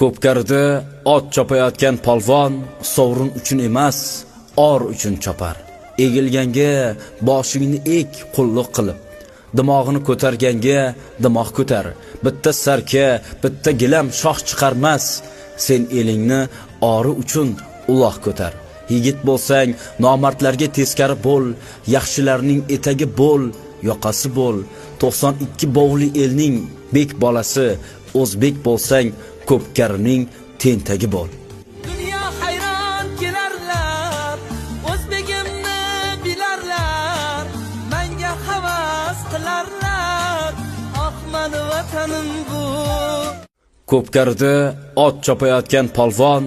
Ko'pkarida ot chopayotgan polvon sovrin uchun emas, or uchun chopar. Egilganga boshingni ek qulluq qilib, dimog'ini ko'targanga dimoq ko'tar. Bitta sarka, bitta gilam shoh chiqarmas, sen elingni ori uchun uloq ko'tar. Yigit bo'lsang, nomardlarga teskari bo'l, yaxshilarning etagi bo'l, yoqasi bo'l. 92 bovli elning bek bolasi, o'zbek bo'lsang, Ko'pkarining tentagi bo'l. Dunyo hayron kelarlar, o'zbegimni bilarlar, menga havas qilarlar, oh meni vatanim bu. Ko'pkarida ot chopayotgan polvon